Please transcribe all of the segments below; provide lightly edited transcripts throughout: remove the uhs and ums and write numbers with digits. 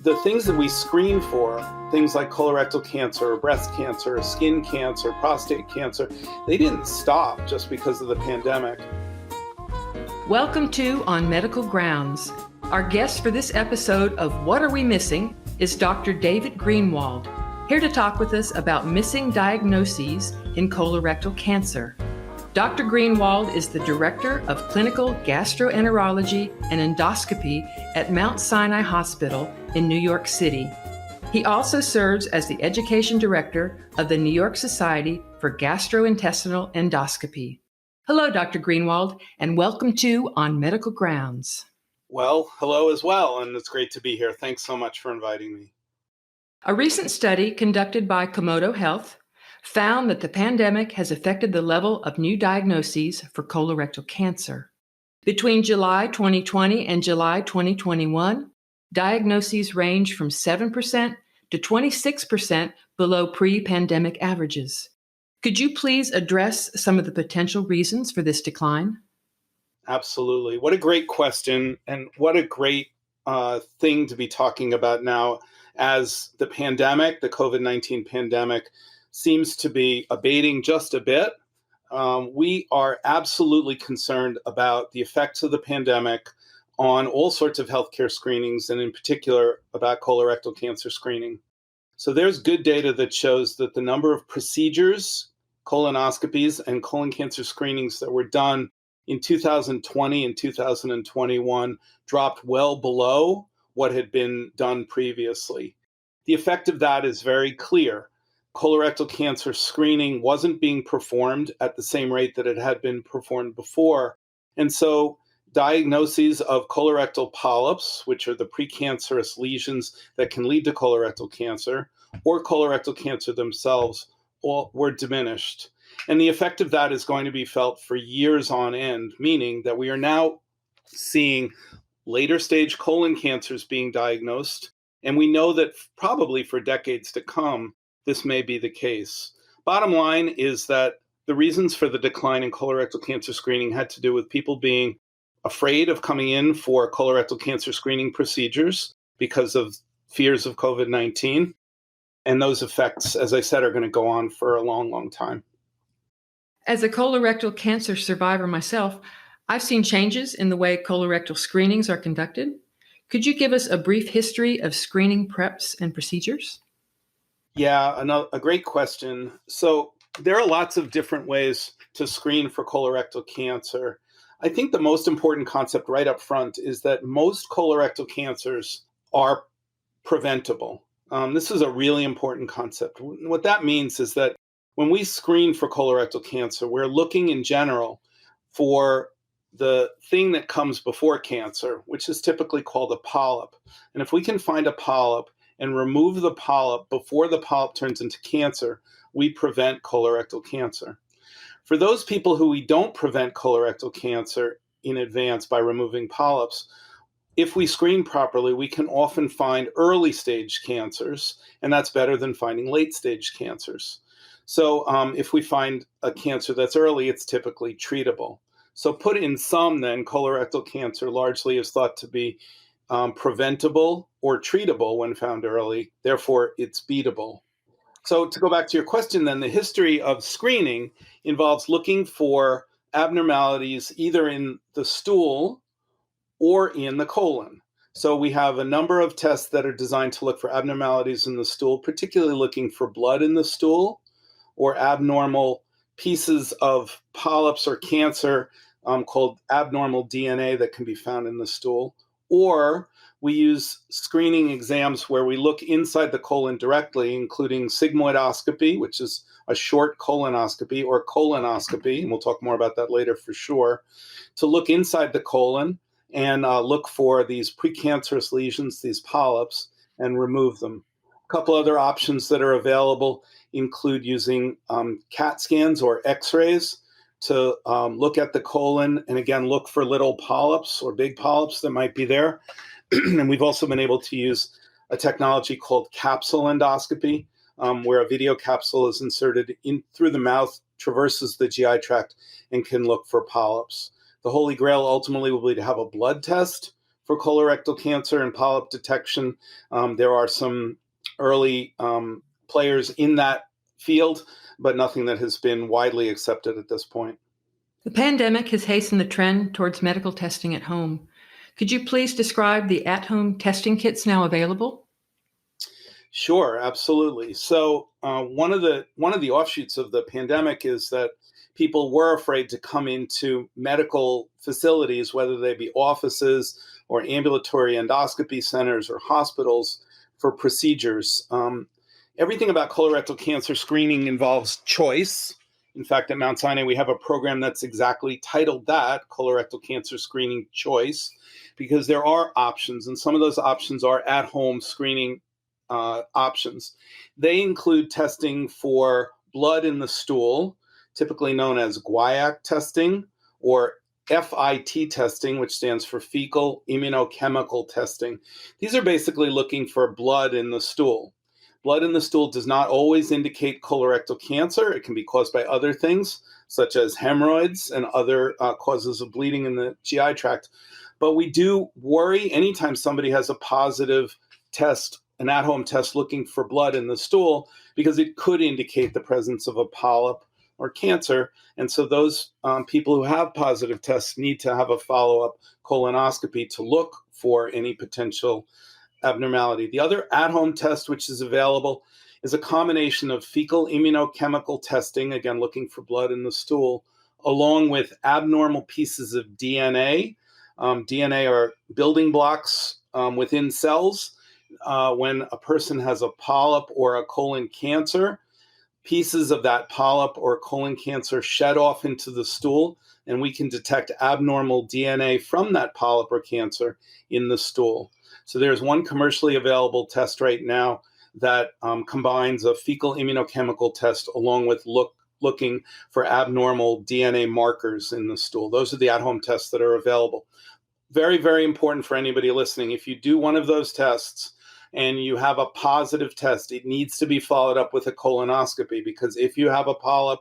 the things that we screen for, things like colorectal cancer, breast cancer, skin cancer, prostate cancer, they didn't stop just because of the pandemic. Welcome to On Medical Grounds. Our guest for this episode of What Are We Missing is Dr. David Greenwald, here to talk with us about missing diagnoses in colorectal cancer. Dr. Greenwald is the Director of Clinical Gastroenterology and Endoscopy at Mount Sinai Hospital in New York City. He also serves as the Education Director of the New York Society for Gastrointestinal Endoscopy. Hello, Dr. Greenwald, and welcome to On Medical Grounds. Well, hello as well, and it's great to be here. Thanks so much for inviting me. A recent study conducted by Komodo Health found that the pandemic has affected the level of new diagnoses for colorectal cancer. Between July 2020 and July 2021, diagnoses range from 7% to 26% below pre-pandemic averages. Could you please address some of the potential reasons for this decline? Absolutely. What a great question, and what a great thing to be talking about now as the pandemic, the COVID-19 pandemic, seems to be abating just a bit. We are absolutely concerned about the effects of the pandemic on all sorts of healthcare screenings, and in particular about colorectal cancer screening. So there's good data that shows that the number of procedures, colonoscopies, and colon cancer screenings that were done in 2020 and 2021 dropped well below what had been done previously. The effect of that is very clear. Colorectal cancer screening wasn't being performed at the same rate that it had been performed before. And so diagnoses of colorectal polyps, which are the precancerous lesions that can lead to colorectal cancer, or colorectal cancer themselves, were diminished. And the effect of that is going to be felt for years on end, meaning that we are now seeing later stage colon cancers being diagnosed. And we know that probably for decades to come, this may be the case. Bottom line is that the reasons for the decline in colorectal cancer screening had to do with people being afraid of coming in for colorectal cancer screening procedures because of fears of COVID-19. And those effects, as I said, are going to go on for a long, long time. As a colorectal cancer survivor myself, I've seen changes in the way colorectal screenings are conducted. Could you give us a brief history of screening preps and procedures? Yeah, a great question. So there are lots of different ways to screen for colorectal cancer. I think the most important concept right up front is that most colorectal cancers are preventable. This is a really important concept. What that means is that when we screen for colorectal cancer, we're looking in general for the thing that comes before cancer, which is typically called a polyp. And if we can find a polyp and remove the polyp before the polyp turns into cancer, we prevent colorectal cancer. For those people who we don't prevent colorectal cancer in advance by removing polyps, if we screen properly, we can often find early stage cancers, and that's better than finding late stage cancers. So if we find a cancer that's early, it's typically treatable. So put in sum, then, colorectal cancer largely is thought to be preventable or treatable when found early. Therefore, it's beatable. So to go back to your question, then, the history of screening involves looking for abnormalities either in the stool or in the colon. So we have a number of tests that are designed to look for abnormalities in the stool, particularly looking for blood in the stool or abnormal pieces of polyps or cancer called abnormal DNA that can be found in the stool. Or we use screening exams where we look inside the colon directly, including sigmoidoscopy, which is a short colonoscopy, or colonoscopy, and we'll talk more about that later for sure, to look inside the colon and look for these precancerous lesions, these polyps, and remove them. A couple other options that are available include using CAT scans or X-rays to look at the colon and, again, look for little polyps or big polyps that might be there. And we've also been able to use a technology called capsule endoscopy, where a video capsule is inserted in through the mouth, traverses the GI tract, and can look for polyps. The holy grail ultimately will be to have a blood test for colorectal cancer and polyp detection. There are some early players in that field, but nothing that has been widely accepted at this point. The pandemic has hastened the trend towards medical testing at home. Could you please describe the at-home testing kits now available? Sure, absolutely. So one of the offshoots of the pandemic is that people were afraid to come into medical facilities, whether they be offices or ambulatory endoscopy centers or hospitals, for procedures. Everything about colorectal cancer screening involves choice. In fact, at Mount Sinai, we have a program that's exactly titled that, Colorectal Cancer Screening Choice, because there are options, and some of those options are at-home screening options. They include testing for blood in the stool, typically known as guaiac testing, or FIT testing, which stands for fecal immunochemical testing. These are basically looking for blood in the stool. Blood in the stool does not always indicate colorectal cancer. It can be caused by other things, such as hemorrhoids and other causes of bleeding in the GI tract. But we do worry anytime somebody has a positive test, an at-home test looking for blood in the stool, because it could indicate the presence of a polyp or cancer. And so those people who have positive tests need to have a follow-up colonoscopy to look for any potential abnormality. The other at-home test which is available is a combination of fecal immunochemical testing, again looking for blood in the stool, along with abnormal pieces of DNA. DNA are building blocks within cells. When a person has a polyp or a colon cancer, pieces of that polyp or colon cancer shed off into the stool, and we can detect abnormal DNA from that polyp or cancer in the stool. So there's one commercially available test right now that combines a fecal immunochemical test along with looking for abnormal DNA markers in the stool. Those are the at-home tests that are available. Very, very important for anybody listening. If you do one of those tests and you have a positive test, it needs to be followed up with a colonoscopy, because if you have a polyp,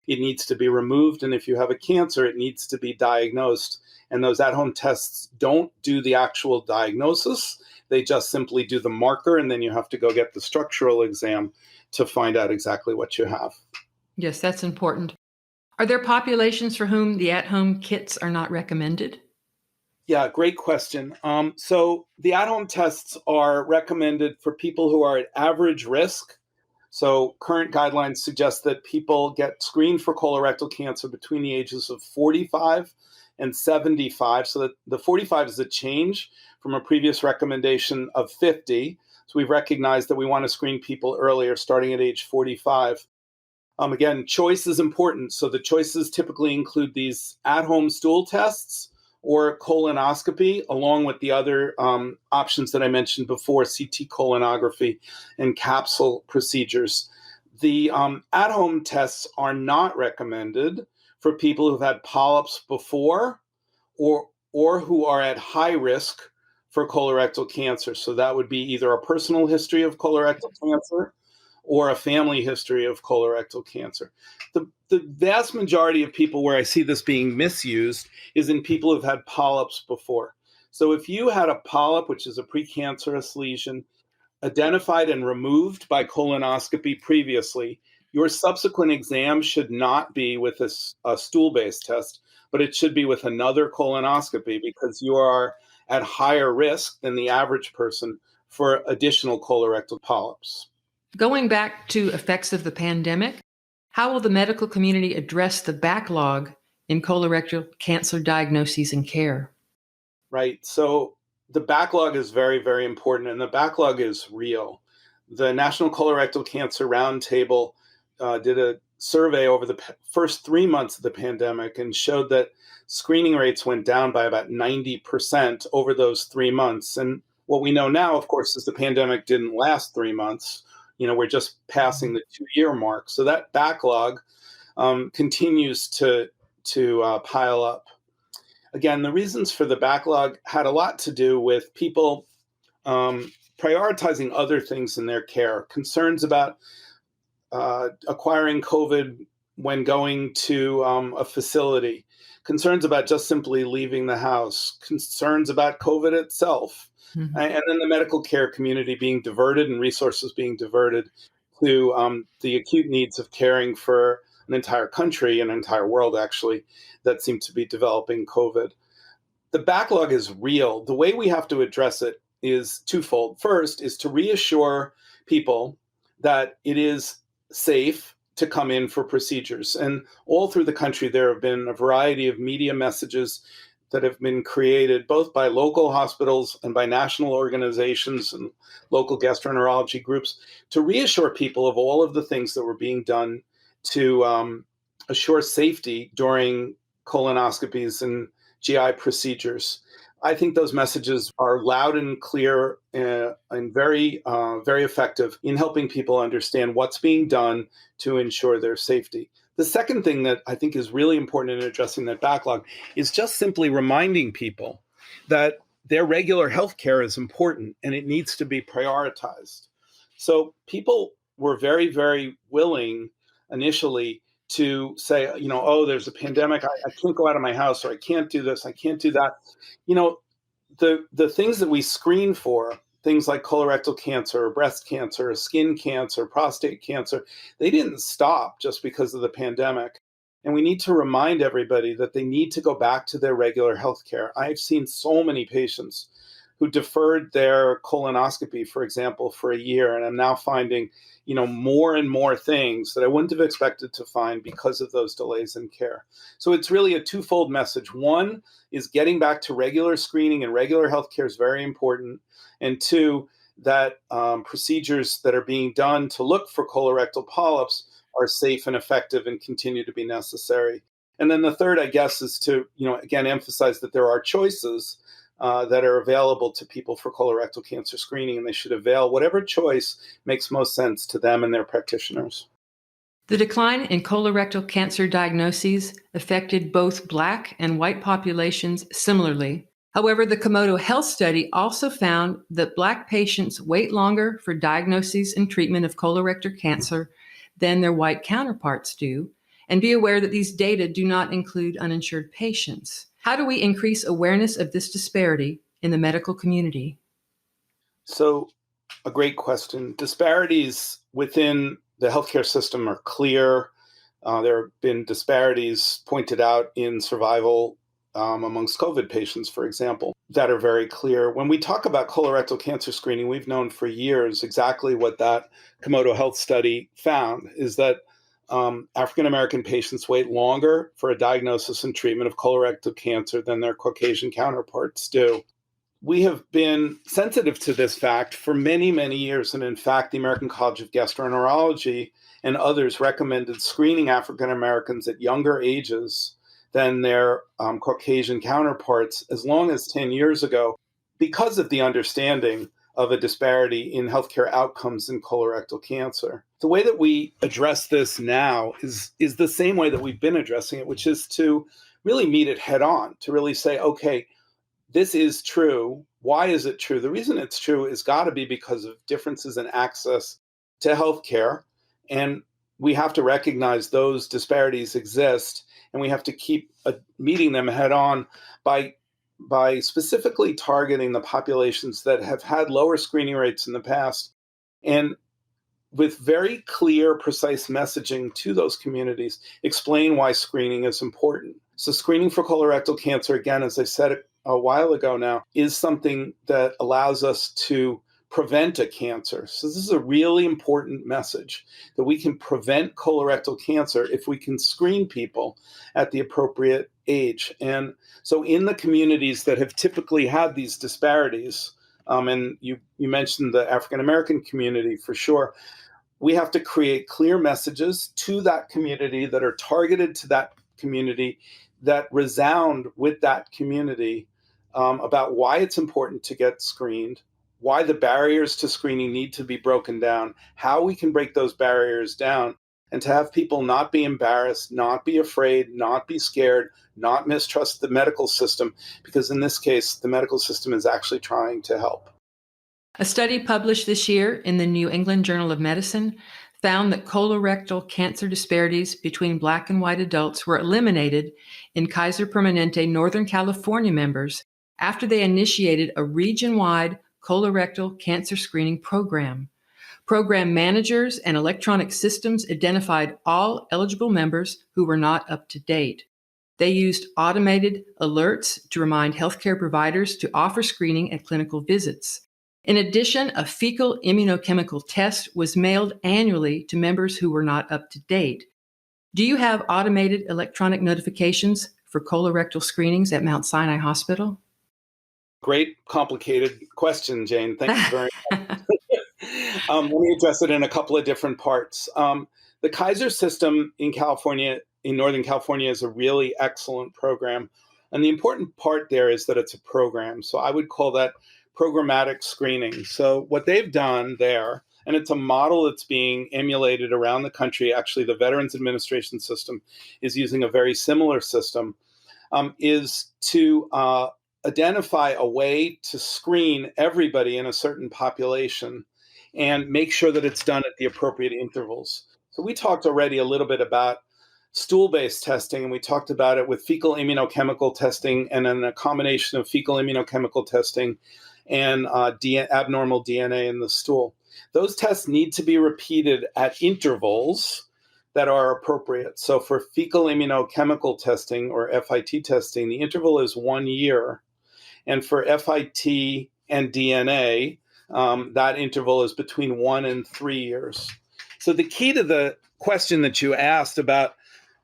it needs to be removed. And if you have a cancer, it needs to be diagnosed. And those at-home tests don't do the actual diagnosis. They just simply do the marker, and then you have to go get the structural exam to find out exactly what you have. Yes, that's important. Are there populations for whom the at-home kits are not recommended? Yeah, great question. So the at-home tests are recommended for people who are at average risk. So current guidelines suggest that people get screened for colorectal cancer between the ages of 45 and 75. So that the 45 is a change from a previous recommendation of 50. So we've recognized that we want to screen people earlier, starting at age 45. Again, choice is important. So the choices typically include these at-home stool tests or colonoscopy, along with the other options that I mentioned before, CT colonography and capsule procedures. The at-home tests are not recommended for people who've had polyps before or who are at high risk for colorectal cancer. So that would be either a personal history of colorectal cancer or a family history of colorectal cancer. The vast majority of people where I see this being misused is in people who've had polyps before. So if you had a polyp, which is a precancerous lesion, identified and removed by colonoscopy previously, your subsequent exam should not be with a stool-based test, but it should be with another colonoscopy, because you are at higher risk than the average person for additional colorectal polyps. Going back to effects of the pandemic, how will the medical community address the backlog in colorectal cancer diagnoses and care? Right. So the backlog is very, very important, and the backlog is real. The National Colorectal Cancer Roundtable did a survey over the first 3 months of the pandemic and showed that screening rates went down by about 90% over those 3 months. And what we know now, of course, is the pandemic didn't last 3 months. We're just passing the 2-year mark. So that backlog continues to pile up. Again, the reasons for the backlog had a lot to do with people prioritizing other things in their care, concerns about acquiring COVID when going to a facility, concerns about just simply leaving the house, concerns about COVID itself, Mhm. and then the medical care community being diverted and resources being diverted to the acute needs of caring for an entire country, an entire world, actually, that seem to be developing COVID. The backlog is real. The way we have to address it is twofold. First is to reassure people that it is safe to come in for procedures. And all through the country, there have been a variety of media messages that have been created both by local hospitals and by national organizations and local gastroenterology groups to reassure people of all of the things that were being done to assure safety during colonoscopies and GI procedures. I think those messages are loud and clear and very, very effective in helping people understand what's being done to ensure their safety. The second thing that I think is really important in addressing that backlog is just simply reminding people that their regular health care is important and it needs to be prioritized. So people were very, very willing initially to say, oh, there's a pandemic, I can't go out of my house, or I can't do this, I can't do that. The things that we screen for, things like colorectal cancer, or breast cancer, or skin cancer, prostate cancer, they didn't stop just because of the pandemic. And we need to remind everybody that they need to go back to their regular health care. I've seen so many patients who deferred their colonoscopy, for example, for a year, and I'm now finding, more and more things that I wouldn't have expected to find because of those delays in care. So it's really a twofold message. One is getting back to regular screening and regular health care is very important. And two, that procedures that are being done to look for colorectal polyps are safe and effective and continue to be necessary. And then the third, I guess, is to, again, emphasize that there are choices that are available to people for colorectal cancer screening, and they should avail whatever choice makes most sense to them and their practitioners. The decline in colorectal cancer diagnoses affected both Black and white populations similarly. However, the Komodo Health study also found that Black patients wait longer for diagnoses and treatment of colorectal cancer than their white counterparts do, and be aware that these data do not include uninsured patients. How do we increase awareness of this disparity in the medical community? So, a great question. Disparities within the healthcare system are clear. There have been disparities pointed out in survival amongst COVID patients, for example, that are very clear. When we talk about colorectal cancer screening, we've known for years exactly what that Komodo Health study found is that African-American patients wait longer for a diagnosis and treatment of colorectal cancer than their Caucasian counterparts do. We have been sensitive to this fact for many, many years. And in fact, the American College of Gastroenterology and others recommended screening African-Americans at younger ages than their Caucasian counterparts as long as 10 years ago because of the understanding of a disparity in healthcare outcomes in colorectal cancer. The way that we address this now is the same way that we've been addressing it, which is to really meet it head on, to really say, okay, this is true. Why is it true? The reason it's true is got to be because of differences in access to healthcare. And we have to recognize those disparities exist, and we have to keep meeting them head on by specifically targeting the populations that have had lower screening rates in the past, and with very clear, precise messaging to those communities, explain why screening is important. So screening for colorectal cancer, again, as I said a while ago now, is something that allows us to prevent a cancer. So this is a really important message, that we can prevent colorectal cancer if we can screen people at the appropriate age. And so in the communities that have typically had these disparities, and you mentioned the African-American community for sure, we have to create clear messages to that community that are targeted to that community, that resound with that community about why it's important to get screened, why the barriers to screening need to be broken down, how we can break those barriers down, and to have people not be embarrassed, not be afraid, not be scared, not mistrust the medical system, because in this case, the medical system is actually trying to help. A study published this year in the New England Journal of Medicine found that colorectal cancer disparities between Black and white adults were eliminated in Kaiser Permanente Northern California members after they initiated a region-wide colorectal cancer screening program. Program managers and electronic systems identified all eligible members who were not up to date. They used automated alerts to remind healthcare providers to offer screening at clinical visits. In addition, a fecal immunochemical test was mailed annually to members who were not up to date. Do you have automated electronic notifications for colorectal screenings at Mount Sinai Hospital? Great, complicated question, Jane. Thank you very much. Let me address it in a couple of different parts. The Kaiser system in California, in Northern California, is a really excellent program. And the important part there is that it's a program. So I would call that programmatic screening. So what they've done there, and it's a model that's being emulated around the country. Actually, the Veterans Administration system is using a very similar system, is to identify a way to screen everybody in a certain population and make sure that it's done at the appropriate intervals. So we talked already a little bit about stool-based testing, and we talked about it with fecal immunochemical testing and then a combination of fecal immunochemical testing and abnormal DNA in the stool. Those tests need to be repeated at intervals that are appropriate. So for fecal immunochemical testing or FIT testing, the interval is 1 year. And for FIT and DNA, that interval is between 1 and 3 years. So the key to the question that you asked about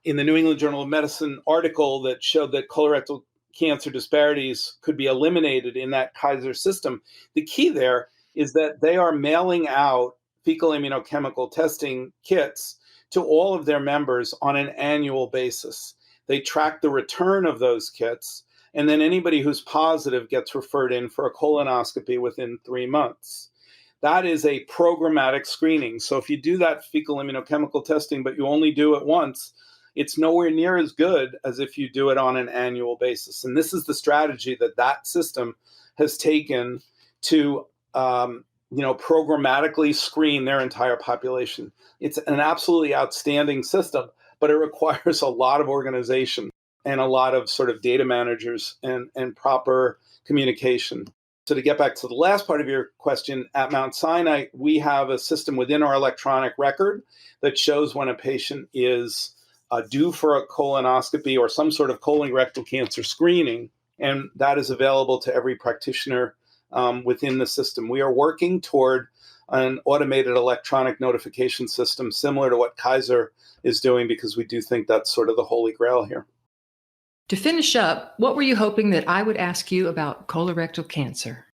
in the New England Journal of Medicine article that showed that colorectal cancer disparities could be eliminated in that Kaiser system, the key there is that they are mailing out fecal immunochemical testing kits to all of their members on an annual basis. They track the return of those kits, and then anybody who's positive gets referred in for a colonoscopy within 3 months. That is a programmatic screening. So if you do that fecal immunochemical testing, but you only do it once, it's nowhere near as good as if you do it on an annual basis. And this is the strategy that that system has taken to programmatically screen their entire population. It's an absolutely outstanding system, but it requires a lot of organization and a lot of sort of data managers and proper communication. So to get back to the last part of your question, at Mount Sinai, we have a system within our electronic record that shows when a patient is due for a colonoscopy or some sort of colorectal cancer screening, and that is available to every practitioner within the system. We are working toward an automated electronic notification system similar to what Kaiser is doing, because we do think that's sort of the holy grail here. To finish up, what were you hoping that I would ask you about colorectal cancer?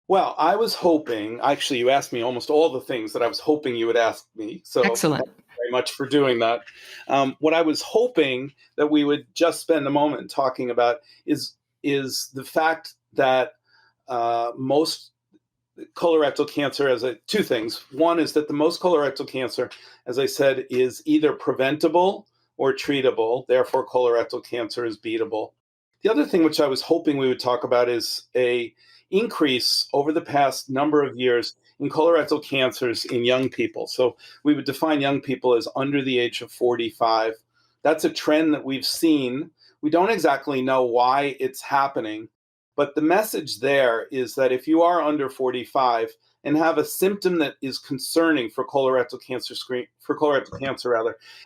Well, I was hoping, actually, you asked me almost all the things that I was hoping you would ask me. So excellent. Thank you very much for doing that. What I was hoping that we would just spend a moment talking about is the fact that most colorectal cancer, two things. One is that the most colorectal cancer, as I said, is either preventable or treatable. Therefore, colorectal cancer is beatable. The other thing which I was hoping we would talk about is a increase over the past number of years in colorectal cancers in young people. So we would define young people as under the age of 45. That's a trend that we've seen. We don't exactly know why it's happening, but the message there is that if you are under 45 and have a symptom that is concerning for colorectal cancer,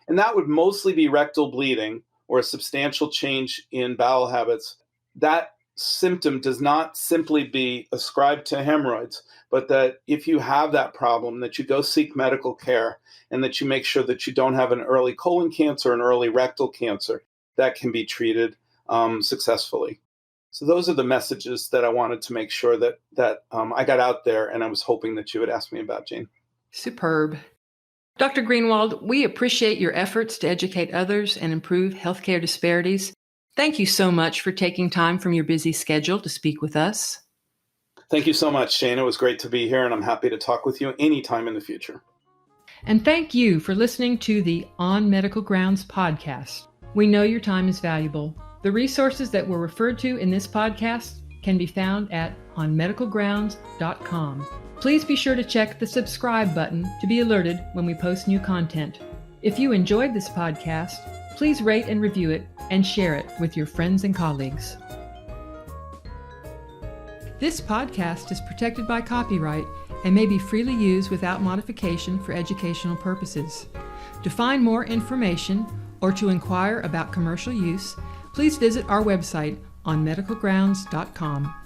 and that would mostly be rectal bleeding or a substantial change in bowel habits, that symptom does not simply be ascribed to hemorrhoids, but that if you have that problem, that you go seek medical care and that you make sure that you don't have an early colon cancer, an early rectal cancer that can be treated successfully. So those are the messages that I wanted to make sure that I got out there, and I was hoping that you would ask me about, Jane. Superb. Dr. Greenwald, we appreciate your efforts to educate others and improve healthcare disparities. Thank you so much for taking time from your busy schedule to speak with us. Thank you so much, Jane. It was great to be here, and I'm happy to talk with you anytime in the future. And thank you for listening to the On Medical Grounds podcast. We know your time is valuable. The resources that were referred to in this podcast can be found at on medicalgrounds.com. Please be sure to check the subscribe button to be alerted when we post new content. If you enjoyed this podcast, please rate and review it and share it with your friends and colleagues. This podcast is protected by copyright and may be freely used without modification for educational purposes. To find more information or to inquire about commercial use, please visit our website on medicalgrounds.com.